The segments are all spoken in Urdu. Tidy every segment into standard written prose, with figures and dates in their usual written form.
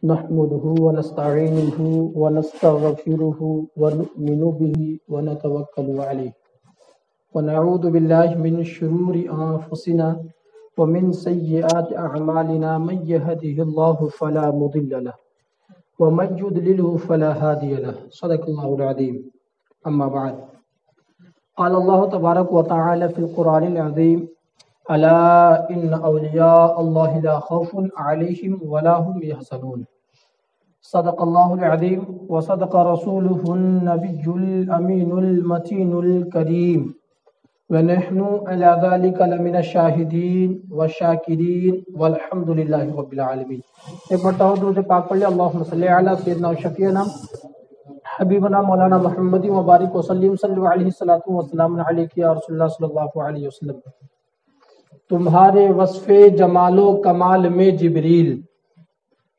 نحمده ونستعينه ونستغفره ونؤمن به ونتوكل عليه ونعوذ بالله من شرور أنفسنا ومن سيئات أعمالنا من يهده الله فلا مضل له ومن يضلله فلا هادي له صدق الله العظيم. أما بعد، قال الله تبارك وتعالى في القرآن العظيم: ألا إن أولياء الله لا خوف عليهم ولا هم يحزنون. صدق الله العظيم وصدق رسوله النبي الأمين المتين الكريم ونحن على ذلك لمن الشاهدين والشاكرين والحمد لله رب العالمين. ایک مرتبہ درود پاک پڑھ لیں. اللہم صلی علی سیدنا و شفیعنا حبیبنا مولانا محمد مبارک وسلم صلی علیہ الصلوۃ والسلام علیک یا رسول اللہ صلی اللہ علیہ وسلم. تمہارے وصف جمال و کمال میں جبریل،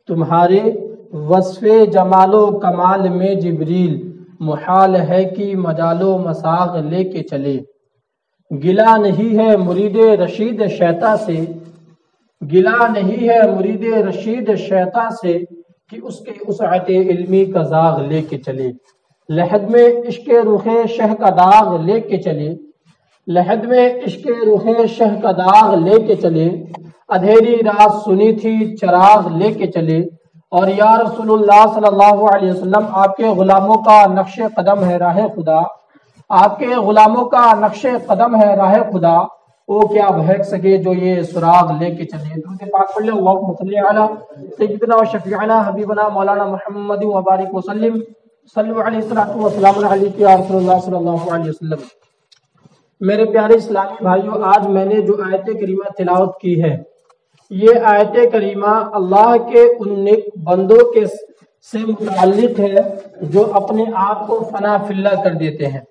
تمہارے وصف جمال و کمال میں جبریل، محال ہے کہ مجال و مساغ لے کے چلے. گلا نہیں ہے مرید رشید شیطان سے، گلا نہیں ہے مرید رشید شیطان سے کہ اس کے وسعت علمی کا داغ لے کے چلے. لحد میں عشق روح شہ کا داغ لے کے چلے، لحد میں عشق روح شہ کا داغ لے کے چلے. اندھیری رات سنی تھی چراغ لے کے چلے. اور یا رسول اللہ صلی اللہ علیہ وسلم، آپ کے غلاموں کا نقش قدم ہے راہ خدا، آپ کے غلاموں کا نقش قدم ہے راہ خدا. وہ کیا بہک سکے جو یہ سراغ لے کے چلے. درود پاک پڑھ لیں. اللہم صلی علی سیدنا و شفیعنا حبیبنا مولانا محمد مبارک وسلم صلی علیہ الصلوۃ والسلام علیک یا رسول اللہ صلی اللہ علیہ وسلم. میرے پیارے اسلامی بھائیوں، آج میں نے جو آیت کریمہ تلاوت کی ہے، یہ آیت کریمہ اللہ کے ان نیک بندوں کے سے متعلق ہے جو اپنے آپ کو فنا فی اللہ کر دیتے ہیں،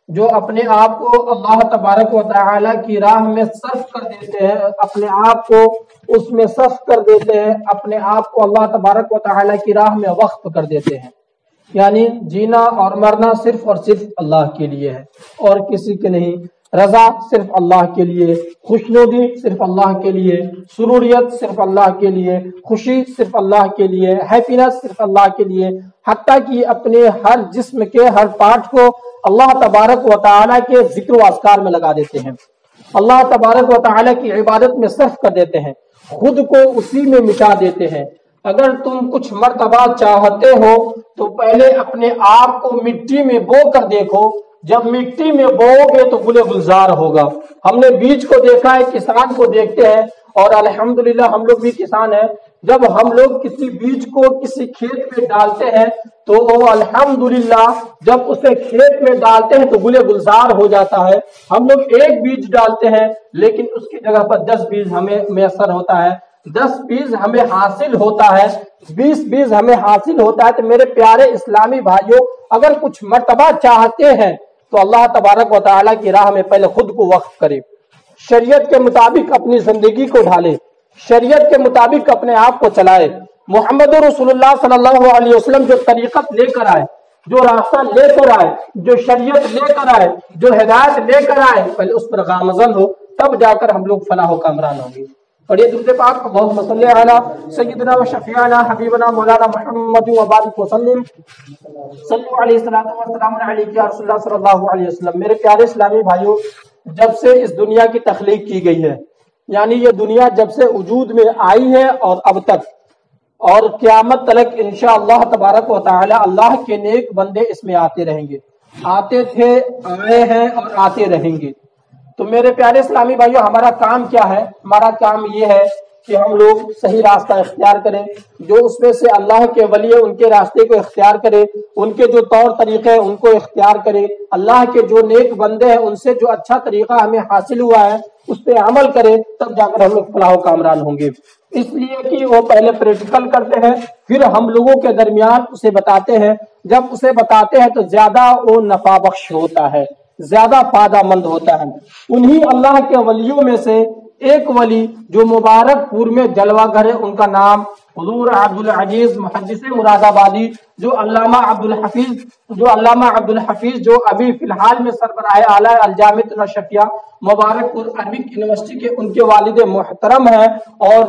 جو اپنے آپ کو اللہ تبارک و تعالی کی راہ میں صرف کر دیتے ہیں، اپنے آپ کو اس میں صرف کر دیتے ہیں، اپنے آپ کو اللہ تبارک و تعالی کی راہ میں وقف کر دیتے ہیں. یعنی جینا اور مرنا صرف اور صرف اللہ کے لیے ہے اور کسی کے نہیں. رضا صرف اللہ کے لیے، خوشنودی صرف اللہ کے لیے، سروریت صرف اللہ کے لیے، خوشی صرف اللہ کے لیے، ہیپینس صرف اللہ کے لیے. حتیٰ کہ اپنے ہر جسم کے ہر پارٹ کو اللہ تبارک و تعالیٰ کے ذکر و اذکار میں لگا دیتے ہیں، اللہ تبارک و تعالیٰ کی عبادت میں صرف کر دیتے ہیں، خود کو اسی میں مٹا دیتے ہیں. اگر تم کچھ مرتبہ چاہتے ہو تو پہلے اپنے آپ کو مٹی میں بو کر دیکھو. جب مٹی میں بو گے تو گل گلزار ہوگا. ہم نے بیج کو دیکھا ہے، کسان کو دیکھتے ہیں، اور الحمدللہ ہم لوگ بھی کسان ہیں. جب ہم لوگ کسی بیج کو کسی کھیت میں ڈالتے ہیں تو الحمدللہ جب اسے کھیت میں ڈالتے ہیں تو گل گلزار ہو جاتا ہے. ہم لوگ ایک بیج ڈالتے ہیں لیکن اس کی جگہ پر 10 بیج ہمیں میسر ہوتا ہے، 10 بیج ہمیں حاصل ہوتا ہے، 20 بیج ہمیں حاصل ہوتا ہے. تو میرے پیارے اسلامی بھائیوں، اگر کچھ مرتبہ چاہتے ہیں تو اللہ تبارک و تعالیٰ کی راہ میں پہلے خود کو وقف کرے، شریعت کے مطابق اپنی زندگی کو ڈھالے، شریعت کے مطابق اپنے آپ کو چلائے. محمد رسول اللہ صلی اللہ علیہ وسلم جو طریقت لے کر آئے، جو راستہ لے کر آئے، جو شریعت لے کر آئے، جو ہدایت لے کر آئے، پہلے اس پر گامزن ہو، تب جا کر ہم لوگ فلاح و کامران ہوں گے. اور یہ درود پاک اللہم صلی علی سیدنا و شفیعنا حبیبنا مولانا محمد مبارک وسلم صلی علیہ الصلوۃ والسلام علیک یا رسول اللہ صلی اللہ علیہ وسلم. میرے پیارے اسلامی بھائیوں، جب سے اس دنیا کی تخلیق کی گئی ہے، یعنی یہ دنیا جب سے وجود میں آئی ہے اور اب تک اور قیامت تک انشاءاللہ تبارک و تعالی اللہ کے نیک بندے اس میں آتے رہیں گے، آتے تھے، آئے ہیں اور آتے رہیں گے. تو میرے پیارے اسلامی بھائیوں، ہمارا کام کیا ہے؟ ہمارا کام یہ ہے کہ ہم لوگ صحیح راستہ اختیار کریں. جو اس میں سے اللہ کے ولی ہیں ان کے راستے کو اختیار کرے، ان کے جو طور طریقے ہیں ان کو اختیار کرے، اللہ کے جو نیک بندے ہیں ان سے جو اچھا طریقہ ہمیں حاصل ہوا ہے اس پہ عمل کرے، تب جا کر ہم لوگ فلاح و کامران ہوں گے. اس لیے کہ وہ پہلے پریکٹیکل کرتے ہیں، پھر ہم لوگوں کے درمیان اسے بتاتے ہیں. جب اسے بتاتے ہیں تو زیادہ وہ نفع بخش ہوتا ہے، زیادہ فائدہ مند ہوتا ہے. انہی اللہ کے ولیوں میں سے ایک ولی جو مبارک پور میں جلوہ گر ہے، ان کا نام حضور عبدالعزیز محدث مراد آبادی، جو علامہ عبدالحفیظ جو ابھی فی الحال میں سربراہ اعلیٰ الجامعۃ الاشرفیہ مبارک پور عربک یونیورسٹی کے ان کے والد محترم ہیں، اور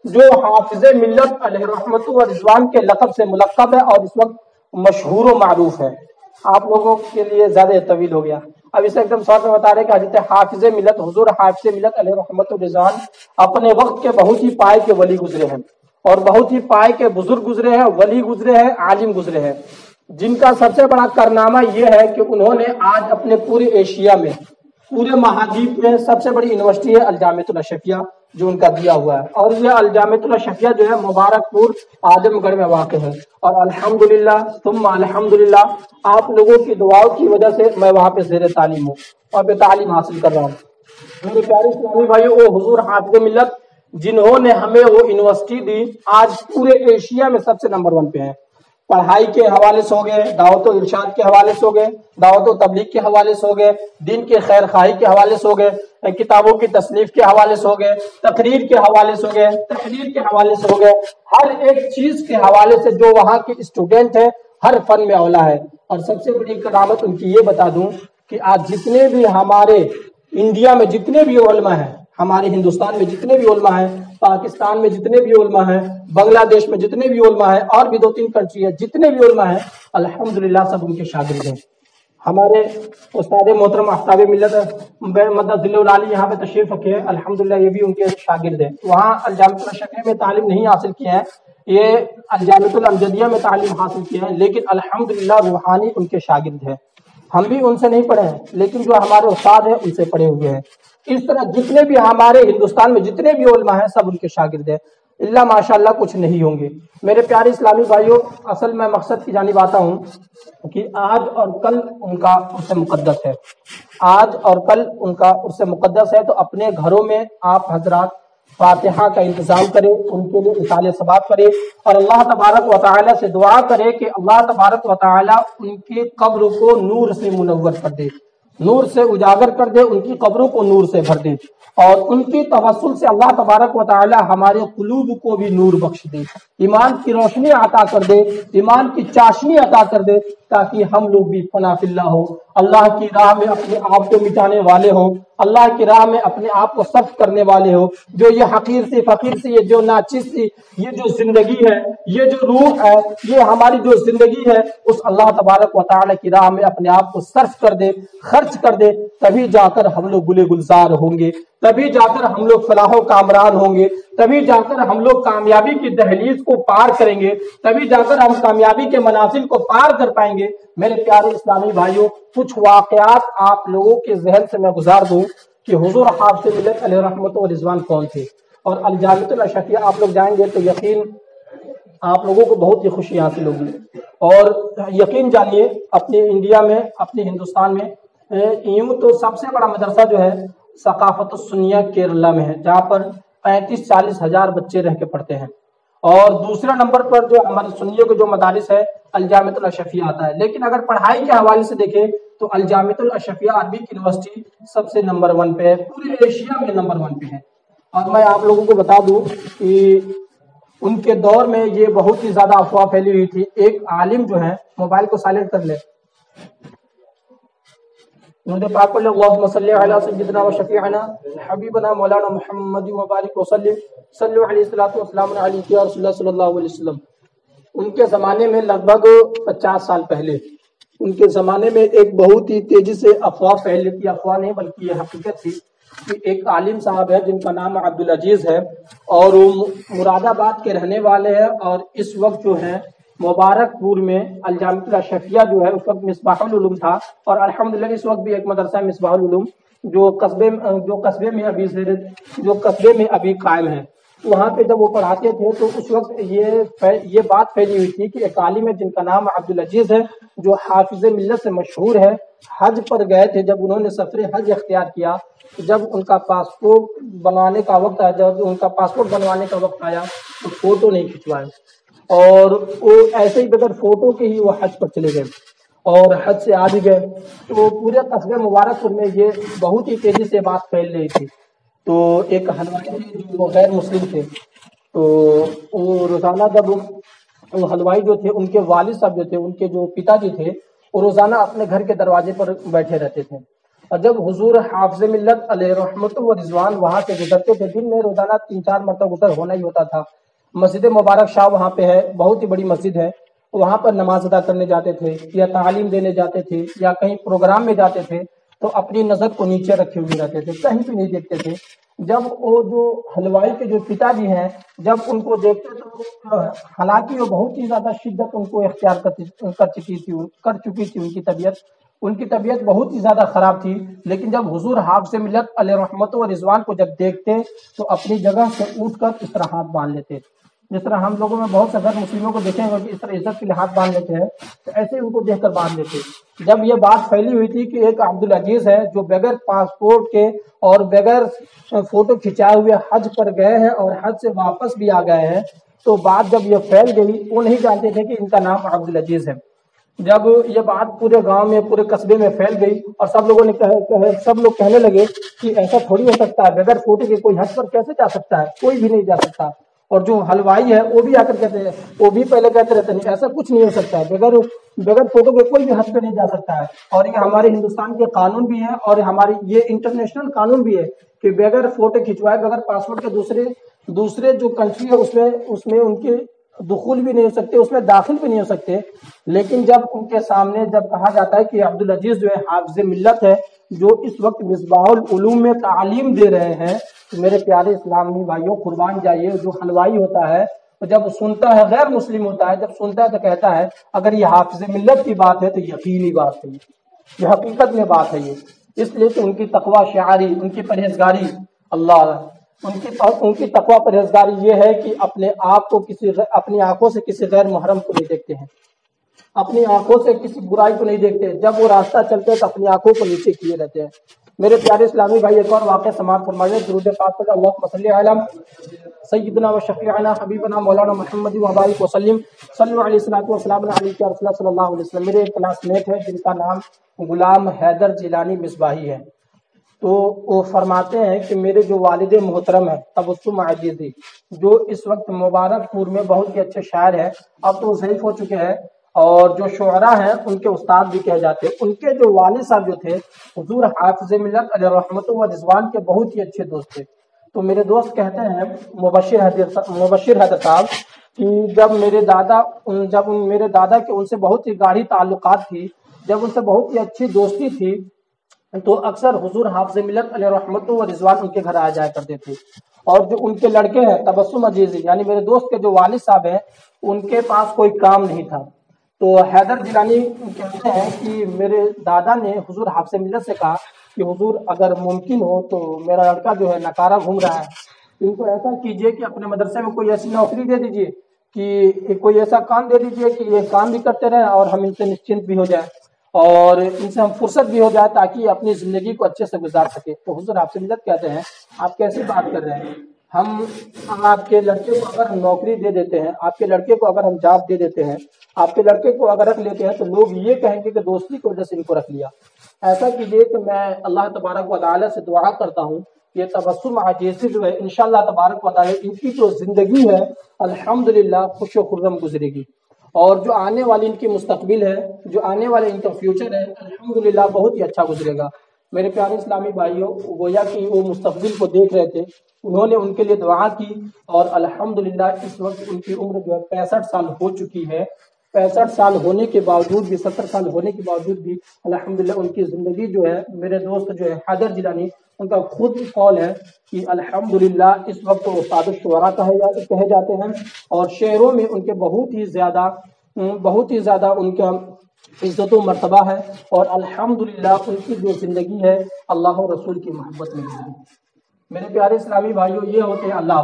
جو حافظ ملت علیہ رحمت و رضوان کے لقب سے ملقب ہے، اور اس وقت مشہور و معروف ہے۔ آپ لوگوں کے لیے زیادہ طویل ہو گیا، اب اسے ایک دم شارٹ میں بتا رہے کہ حضرت حافظ ملت حضور حافظ ملت علیہ رحمت و رضوان اپنے وقت کے بہت ہی پائے کے ولی گزرے ہیں، اور بہت ہی پائے کے بزرگ گزرے ہیں، ولی گزرے ہیں، عالم گزرے ہیں، جن کا سب سے بڑا کارنامہ یہ ہے کہ انہوں نے آج اپنے پورے ایشیا میں، پورے مہادیپ میں سب سے بڑی یونیورسٹی ہے الجامعۃ الاشرفیہ جو ان کا دیا ہوا ہے، اور یہ الجامعۃ الاشرفیہ جو ہے مبارک پور اعظم گڑھ میں واقع ہے، اور الحمدللہ ثم الحمدللہ آپ لوگوں کی دعاؤں کی وجہ سے میں وہاں پہ زیر تعلیم ہوں اور پہ تعلیم حاصل کر رہا ہوں۔ میرے پیارے اسلامی بھائیو، وہ حضور حافظ ملت جنہوں نے ہمیں وہ یونیورسٹی دی، آج پورے ایشیا میں سب سے نمبر 1 پہ ہیں۔ پڑھائی کے حوالے سے ہو گئے، دعوت و ارشاد کے حوالے سے ہو گئے، دعوت و تبلیغ کے حوالے سے ہو گئے، دین کے خیر خواہی کے حوالے سے ہو گئے، کتابوں کی تصنیف کے حوالے سے ہو گئے، تقریر کے حوالے سے ہو گئے، تحریر کے حوالے سے ہو گئے، ہر ایک چیز کے حوالے سے جو وہاں کے اسٹوڈنٹ ہیں ہر فن میں اولا ہے۔ اور سب سے بڑی کرامت ان کی یہ بتا دوں کہ آج جتنے بھی ہمارے انڈیا میں جتنے بھی علماء ہیں، ہمارے ہندوستان میں جتنے بھی علماء ہیں، پاکستان میں جتنے بھی علماء ہیں، بنگلہ دیش میں جتنے بھی علماء ہیں، اور بھی 2-3 کنٹری ہے، جتنے بھی علماء ہیں الحمدللہ سب ان کے شاگرد ہیں۔ ہمارے استاد محترم آفتاب ملت مدد ذل العالی یہاں پہ تشریف رکھے ہیں، الحمدللہ یہ بھی ان کے شاگرد ہیں۔ وہاں الجامعۃ الاشرفیہ میں تعلیم نہیں حاصل کی ہے، یہ الجامعۃ الامجدیہ میں تعلیم حاصل کی ہے، لیکن الحمدللہ روحانی ان کے شاگرد ہیں۔ ہم بھی ان سے نہیں پڑھے ہیں، لیکن جو ہمارے استاد ہیں ان سے پڑھے ہوئے ہیں۔ اس طرح جتنے بھی ہمارے ہندوستان میں جتنے بھی علماء ہیں سب ان کے شاگرد ہیں، اللہ ماشاءاللہ کچھ نہیں ہوں گے۔ میرے پیارے اسلامی بھائیوں، اصل میں مقصد کی جانب آتا ہوں کہ آج اور کل ان کا عرص مقدس ہے، آج اور کل ان کا عرص مقدس ہے، تو اپنے گھروں میں آپ حضرات فاتحہ کا انتظام کریں، ان کے لیے اصالہ ثواب کریں، اور اللہ تبارک و تعالی سے دعا کرے کہ اللہ تبارک و تعالی ان کی قبر کو نور سے منور کر دے، نور سے اجاگر کر دے، ان کی قبروں کو نور سے بھر دے، اور ان کی توسل سے اللہ تبارک و تعالی ہمارے قلوب کو بھی نور بخش دے، ایمان کی روشنی عطا کر دے، ایمان کی چاشنی عطا کر دے، تاکہ ہم لوگ بھی فنا فی اللہ ہو، اللہ کی راہ میں اپنے آپ کو مٹانے والے ہوں، اللہ کی راہ میں اپنے آپ کو صرف کرنے والے ہوں، جو یہ حقیر سی فقیر سی، یہ جو ناچیز سی، یہ جو زندگی ہے، یہ جو روح ہے، یہ ہماری جو زندگی ہے، اس اللہ تبارک و تعالی کی راہ میں اپنے آپ کو صرف کر دے، خرچ کر دے، تبھی جا کر ہم لوگ گلے گلزار ہوں گے، تبھی جا کر ہم لوگ فلاح و کامران ہوں گے، تبھی جا کر ہم لوگ کامیابی کی دہلیز کو پار کریں گے، تبھی جا کر ہم کامیابی کے منازل کو پار کر پائیں گے۔ میرے پیارے اسلامی بھائیوں، کچھ واقعات آپ لوگوں کے ذہن سے میں گزار دوں کہ حضور حافظ ملت علیہ رحمت و رضوان کون تھے، اور الجامعۃ الاشرفیہ آپ لوگ جائیں گے تو یقین آپ لوگوں کو بہت ہی خوشی حاصل ہوگی، اور یقین جانیے اپنے انڈیا میں، اپنے ہندوستان میں یوں تو سب سے بڑا مدرسہ جو ہے ثقافت السنیہ کیرلا میں ہے، جہاں پر 35-40 ہزار بچے رہ کے پڑھتے ہیں، اور دوسرے نمبر پر جو ہمارے سنیوں کے جو مدارس ہے الجامعۃ الاشرفیہ آتا ہے۔ لیکن اگر پڑھائی کے حوالے سے دیکھیں تو الجامعۃ الاشرفیہ عربک یونیورسٹی سب سے نمبر 1 پہ ہے، پورے ایشیا میں نمبر 1 پہ ہے۔ اور میں آپ لوگوں کو بتا دوں کہ ان کے دور میں یہ بہت ہی زیادہ افواہ پھیلی ہوئی تھی۔ ایک عالم جو ہے، موبائل کو سائلنٹ کر لے، درود پاک پڑھ لیں، اللہم صلی علی سیدنا و شفیعنا حبیبنا مولانا محمد وبارک وسلم، صلو علیہ الصلوۃ والسلام علیہ یا رسول اللہ صلی اللہ علیہ وسلم۔ ان کے زمانے میں لگ بھگ 50 سال پہلے ان کے زمانے میں ایک بہت ہی تیزی سے افواہ پھیلی تھی، افواہ نہیں بلکہ یہ حقیقت تھی کہ ایک عالم صاحب ہے جن کا نام عبدالعزیز ہے، اور وہ مراد آباد کے رہنے والے ہیں، اور اس وقت جو ہے مبارک پور میں الجامعۃ الاشرفیہ جو ہے اس وقت مصباح العلوم تھا، اور الحمدللہ اس وقت بھی ایک مدرسہ ہے مصباح العلوم جو قصبے میں ابھی قائم ہے۔ وہاں پہ جب وہ پڑھاتے تھے تو اس وقت یہ بات پھیلی ہوئی تھی کہ ایک عالم ہے جن کا نام عبدالعزیز ہے، جو حافظ ملت سے مشہور ہے، حج پر گئے تھے۔ جب انہوں نے سفر حج اختیار کیا، جب ان کا پاسپورٹ بنوانے کا وقت آیا تو فوٹو نہیں کھنچوائے، اور وہ ایسے ہی بغیر فوٹو کے ہی وہ حج پر چلے گئے، اور حج سے آ بھی گئے۔ تو پورے قصبے مبارک پور میں یہ بہت ہی تیزی سے بات پھیل رہی تھی۔ تو ایک حلوائی تھے جو غیر مسلم تھے، تو وہ روزانہ جب وہ حلوائی جو تھے ان کے والد صاحب جو تھے، ان کے جو پتا جی تھے، وہ روزانہ اپنے گھر کے دروازے پر بیٹھے رہتے تھے، اور جب حضور حافظ ملت علیہ رحمت و رضوان وہاں سے گزرتے تھے، دن میں روزانہ 3-4 مرتبہ گزر ہونا ہی ہوتا تھا۔ مسجد مبارک شاہ وہاں پہ ہے، بہت ہی بڑی مسجد ہے، وہاں پر نماز ادا کرنے جاتے تھے یا تعلیم دینے جاتے تھے یا کہیں پروگرام میں جاتے تھے، تو اپنی نظر کو نیچے رکھے ہوئے رہتے تھے، کہیں بھی نہیں دیکھتے تھے۔ جب وہ جو حلوائی کے جو پتا جی ہیں، جب ان کو دیکھتے تو حالانکہ وہ بہت ہی زیادہ شدت ان کو اختیار کر چکی تھی ان کی طبیعت بہت ہی زیادہ خراب تھی، لیکن جب حضور حافظ ملت علیہ رحمت و رضوان کو جب دیکھتے تو اپنی جگہ سے اٹھ کر اس طرح ہاتھ باندھ لیتے، جس طرح ہم لوگوں میں بہت سے غیر مسلموں کو دیکھیں گے کہ اس طرح عزت کے لیے ہاتھ باندھ لیتے ہیں، تو ایسے ہی ان کو دیکھ کر باندھ لیتے۔ جب یہ بات پھیلی ہوئی تھی کہ ایک عبدالعزیز ہے جو بغیر پاسپورٹ کے اور بغیر فوٹو کھنچائے ہوئے حج پر گئے ہیں اور حج سے واپس بھی آ گئے ہیں، تو بات جب یہ پھیل گئی، وہ نہیں جانتے تھے کہ ان کا نام عبدالعزیز ہے۔ جب یہ بات پورے گاؤں میں پورے قصبے میں پھیل گئی اور سب لوگ کہنے لگے کہ ایسا تھوڑی ہو سکتا ہے، بغیر فوٹو کے کوئی حج پر کیسے جا سکتا ہے، کوئی بھی نہیں جا سکتا۔ اور جو حلوائی ہے وہ بھی آ کر کہتے ہیں، وہ بھی پہلے کہتے رہتے ہیں ایسا کچھ نہیں ہو سکتا ہے، بغیر فوٹو کے کوئی بھی حج پہ نہیں جا سکتا ہے۔ اور یہ ہمارے ہندوستان کے قانون بھی ہے اور ہماری یہ انٹرنیشنل قانون بھی ہے کہ بغیر فوٹو کھنچوائے، بغیر پاسپورٹ کے دوسرے جو کنٹری ہے اس میں ان کے دخول بھی نہیں ہو سکتے، اس میں داخل بھی نہیں ہو سکتے۔ لیکن جب ان کے سامنے جب کہا جاتا ہے کہ عبدالعزیز جو ہے حافظ ملت ہے، جو اس وقت مصباح العلوم میں تعلیم دے رہے ہیں، تو میرے پیارے اسلامی بھائیوں قربان جائیے، جو حلوائی ہوتا ہے جب سنتا ہے، غیر مسلم ہوتا ہے، جب سنتا ہے تو کہتا ہے اگر یہ حافظ ملت کی بات ہے تو یقینی بات ہے، یہ حقیقت میں بات ہے۔ یہ اس لیے کہ ان کی تقوی شعاری، ان کی پرہیزگاری، ان کی تقوی پرہیزگاری یہ ہے کہ اپنے آپ کو اپنی آنکھوں سے کسی غیر محرم کو نہیں دیکھتے ہیں، اپنی آنکھوں سے کسی برائی کو نہیں دیکھتے، جب وہ راستہ چلتے ہیں تو اپنی آنکھوں کو نیچے کیے رہتے ہیں۔ میرے پیارے اسلامی بھائی ایک اور واقعہ سماعت فرمائیے، درود پاک پڑھ اللہم صلی علی سیدنا و شفیعنا حبیبنا مولانا محمد و بارک وسلم، صلی اللہ علیہ وسلم علیہ رسول اللہ صلی اللہ علیہ وسلم۔ میرے ایک کلاس میٹ ہے جن کا نام غلام حیدر جیلانی مصباحی ہے، تو وہ فرماتے ہیں کہ میرے جو والد محترم ہیں تبسم عزیزی، جو اس وقت مبارک پور میں بہت ہی اچھے شاعر ہیں، اب تو ضعیف ہو چکے ہیں، اور جو شعراء ہیں ان کے استاد بھی کہے جاتے ہیں، ان کے جو والد صاحب جو تھے حضور حافظ ملت علیہ رحمت و رضوان کے بہت ہی اچھے دوست تھے۔ تو میرے دوست کہتے ہیں مبشر حیدر صاحب کہ جب میرے دادا کے ان سے بہت ہی گاڑھی تعلقات تھی، جب ان سے بہت ہی اچھی دوستی تھی، تو اکثر حضور حافظ ملت علیہ رحمت و رضوان ان کے گھر آ جایا کرتے تھے۔ اور جو ان کے لڑکے ہیں تبسم عزیزی، یعنی میرے دوست کے جو والد صاحب ہیں، ان کے پاس کوئی کام نہیں تھا، تو حیدر جیلانی کہتے ہیں کہ میرے دادا نے حضور حافظ ملت سے کہا کہ حضور اگر ممکن ہو تو میرا لڑکا جو ہے نکارہ گھوم رہا ہے، ان کو ایسا کیجئے کہ اپنے مدرسے میں کوئی ایسی نوکری دے دیجئے، کہ کوئی ایسا کام دے دیجئے کہ یہ کام بھی کرتے رہیں اور ہم ان سے نشچنت بھی ہو جائے اور ان سے ہم فرصت بھی ہو جائے تاکہ اپنی زندگی کو اچھے سے گزار سکے۔ تو حضور حافظ ملت کہتے ہیں آپ کیسی بات کر رہے ہیں، ہم آپ کے لڑکے کو اگر ہم نوکری دے دیتے ہیں، آپ کے لڑکے کو اگر ہم جاب دے دیتے ہیں، آپ کے لڑکے کو اگر رکھ لیتے ہیں، تو لوگ یہ کہیں گے کہ دوستی کی وجہ سے ان کو رکھ لیا۔ ایسا کیجئے کہ میں اللہ تبارک و تعالیٰ سے دعا کرتا ہوں، یہ تبسم عزیزی جو ہے انشاءاللہ تبارک و تعالیٰ ان کی جو زندگی ہے الحمدللہ خوش و خرم گزرے گی، اور جو آنے والی ان کی مستقبل ہے، جو آنے والے ان کا فیوچر ہے الحمدللہ بہت ہی اچھا گزرے گا۔ میرے پیارے اسلامی بھائیوں، گویا کہ وہ مستقبل کو دیکھ رہے تھے، انہوں نے ان کے لیے دعا کی، اور الحمدللہ اس وقت ان کی عمر جو ہے 65 سال ہو چکی ہے۔ 65 سال ہونے کے باوجود بھی، 70 سال ہونے کے باوجود بھی الحمدللہ ان کی زندگی جو ہے، میرے دوست جو ہے حیدر جیلانی، ان کا خود قول ہے کہ الحمدللہ اس وقت وہ استاد الشعراء کہے جاتے ہیں، اور شعروں میں ان کے بہت ہی زیادہ ان کا عزت و مرتبہ ہے، اور الحمدللہ ان کی جو زندگی ہے اللہ و رسول کی محبت میں گزری۔ میرے پیارے اسلامی بھائیوں، یہ ہوتے ہیں اللہ